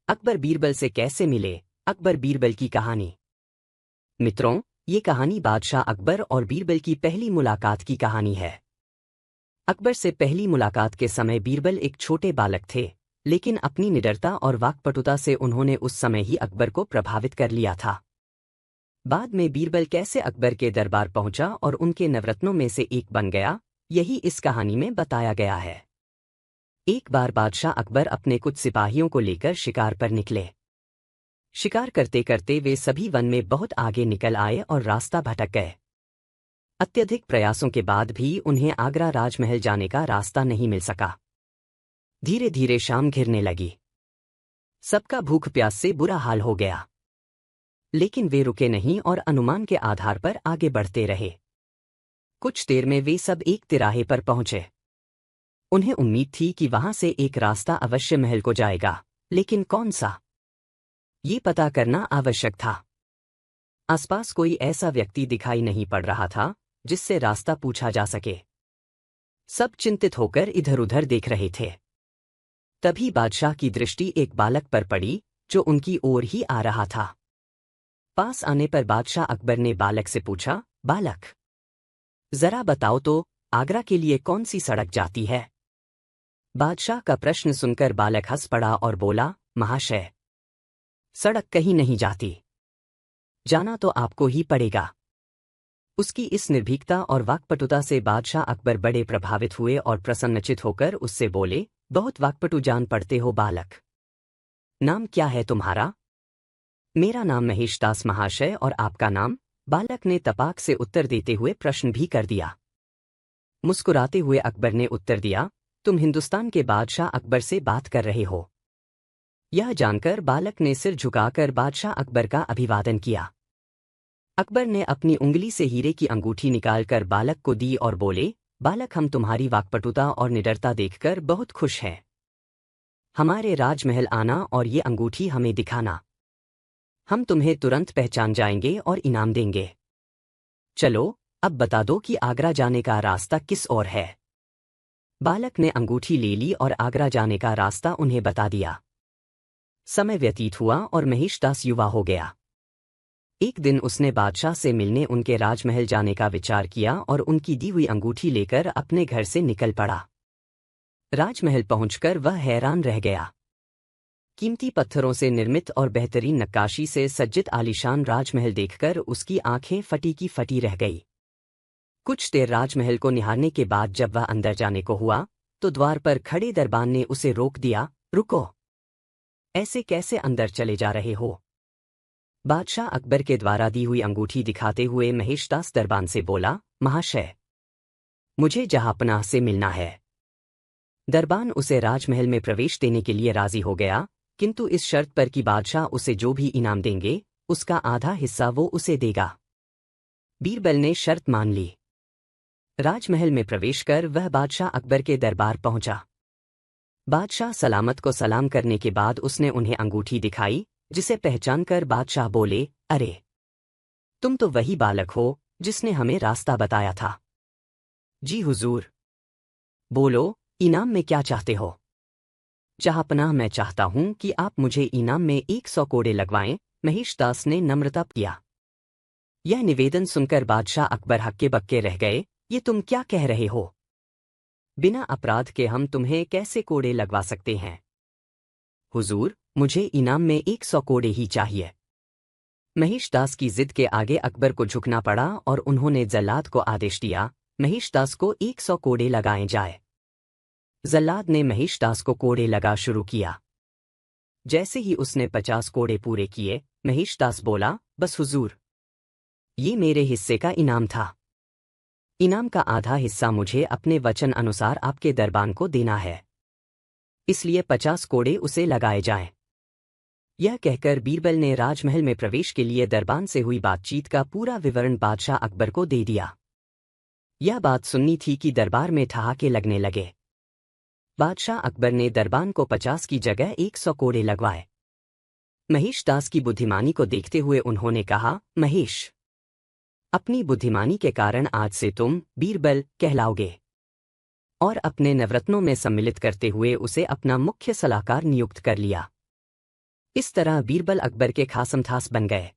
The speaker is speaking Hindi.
अकबर बीरबल से कैसे मिले? अकबर बीरबल की कहानी। मित्रों, ये कहानी बादशाह अकबर और बीरबल की पहली मुलाकात की कहानी है। अकबर से पहली मुलाकात के समय बीरबल एक छोटे बालक थे, लेकिन अपनी निडरता और वाक्पटुता से उन्होंने उस समय ही अकबर को प्रभावित कर लिया था। बाद में बीरबल कैसे अकबर के दरबार पहुंचा और उनके नवरत्नों में से एक बन गया, यही इस कहानी में बताया गया है। एक बार बादशाह अकबर अपने कुछ सिपाहियों को लेकर शिकार पर निकले। शिकार करते करते वे सभी वन में बहुत आगे निकल आए और रास्ता भटक गए। अत्यधिक प्रयासों के बाद भी उन्हें आगरा राजमहल जाने का रास्ता नहीं मिल सका। धीरे धीरे शाम घिरने लगी। सबका भूख प्यास से बुरा हाल हो गया, लेकिन वे रुके नहीं और अनुमान के आधार पर आगे बढ़ते रहे। कुछ देर में वे सब एक तिराहे पर पहुंचे। उन्हें उम्मीद थी कि वहां से एक रास्ता अवश्य महल को जाएगा, लेकिन कौन सा, ये पता करना आवश्यक था। आसपास कोई ऐसा व्यक्ति दिखाई नहीं पड़ रहा था जिससे रास्ता पूछा जा सके। सब चिंतित होकर इधर उधर देख रहे थे। तभी बादशाह की दृष्टि एक बालक पर पड़ी जो उनकी ओर ही आ रहा था। पास आने पर बादशाह अकबर ने बालक से पूछा, बालक, जरा बताओ तो, आगरा के लिए कौन सी सड़क जाती है? बादशाह का प्रश्न सुनकर बालक हंस पड़ा और बोला, महाशय, सड़क कहीं नहीं जाती, जाना तो आपको ही पड़ेगा। उसकी इस निर्भीकता और वाक्पटुता से बादशाह अकबर बड़े प्रभावित हुए और प्रसन्नचित होकर उससे बोले, बहुत वाक्पटु जान पड़ते हो बालक। नाम क्या है तुम्हारा? मेरा नाम महेशदास महाशय। और आपका नाम? बालक ने तपाक से उत्तर देते हुए प्रश्न भी कर दिया। मुस्कुराते हुए अकबर ने उत्तर दिया, तुम हिंदुस्तान के बादशाह अकबर से बात कर रहे हो। यह जानकर बालक ने सिर झुकाकर बादशाह अकबर का अभिवादन किया। अकबर ने अपनी उंगली से हीरे की अंगूठी निकालकर बालक को दी और बोले, बालक, हम तुम्हारी वाक्पटुता और निडरता देखकर बहुत खुश हैं। हमारे राजमहल आना और ये अंगूठी हमें दिखाना। हम तुम्हें तुरंत पहचान जाएंगे और इनाम देंगे। चलो, अब बता दो कि आगरा जाने का रास्ता किस ओर है। बालक ने अंगूठी ले ली और आगरा जाने का रास्ता उन्हें बता दिया। समय व्यतीत हुआ और महेशदास युवा हो गया। एक दिन उसने बादशाह से मिलने उनके राजमहल जाने का विचार किया और उनकी दी हुई अंगूठी लेकर अपने घर से निकल पड़ा। राजमहल पहुंचकर वह हैरान रह गया। कीमती पत्थरों से निर्मित और बेहतरीन नक्काशी से सज्जित आलीशान राजमहल देखकर उसकी आंखें फटी की फटी रह गई। कुछ देर राजमहल को निहारने के बाद जब वह अंदर जाने को हुआ तो द्वार पर खड़े दरबान ने उसे रोक दिया, रुको, ऐसे कैसे अंदर चले जा रहे हो? बादशाह अकबर के द्वारा दी हुई अंगूठी दिखाते हुए महेशदास दरबान से बोला, महाशय, मुझे जहांपनाह से मिलना है। दरबान उसे राजमहल में प्रवेश देने के लिए राजी हो गया, किंतु इस शर्त पर कि बादशाह उसे जो भी इनाम देंगे उसका आधा हिस्सा वो उसे देगा। बीरबल ने शर्त मान ली। राजमहल में प्रवेश कर वह बादशाह अकबर के दरबार पहुंचा। बादशाह सलामत को सलाम करने के बाद उसने उन्हें अंगूठी दिखाई, जिसे पहचानकर बादशाह बोले, अरे, तुम तो वही बालक हो जिसने हमें रास्ता बताया था। जी हुजूर। बोलो, इनाम में क्या चाहते हो? जहांपनाह, मैं चाहता हूं कि आप मुझे इनाम में 100 कोड़े लगवाएं, महेशदास ने नम्रता किया। यह निवेदन सुनकर बादशाह अकबर हक्के बक्के रह गए, ये तुम क्या कह रहे हो? बिना अपराध के हम तुम्हें कैसे कोड़े लगवा सकते हैं? हुजूर, मुझे इनाम में 100 कोड़े ही चाहिए। महेशदास की जिद के आगे अकबर को झुकना पड़ा और उन्होंने जल्लाद को आदेश दिया, महेशदास को 100 कोड़े लगाए जाए। जल्लाद ने महेशदास को कोड़े लगा शुरू किया। जैसे ही उसने 50 कोड़े पूरे किए, महेशदास बोला, बस हुजूर, ये मेरे हिस्से का इनाम था। इनाम का आधा हिस्सा मुझे अपने वचन अनुसार आपके दरबान को देना है, इसलिए 50 कोड़े उसे लगाए जाएं। यह कहकर बीरबल ने राजमहल में प्रवेश के लिए दरबान से हुई बातचीत का पूरा विवरण बादशाह अकबर को दे दिया। यह बात सुननी थी कि दरबार में ठहाके लगने लगे। बादशाह अकबर ने दरबान को 50 की जगह 100 कोड़े लगवाए। महेशदास की बुद्धिमानी को देखते हुए उन्होंने कहा, महेश, अपनी बुद्धिमानी के कारण आज से तुम बीरबल कहलाओगे। और अपने नवरत्नों में सम्मिलित करते हुए उसे अपना मुख्य सलाहकार नियुक्त कर लिया। इस तरह बीरबल अकबर के खासमखास बन गए।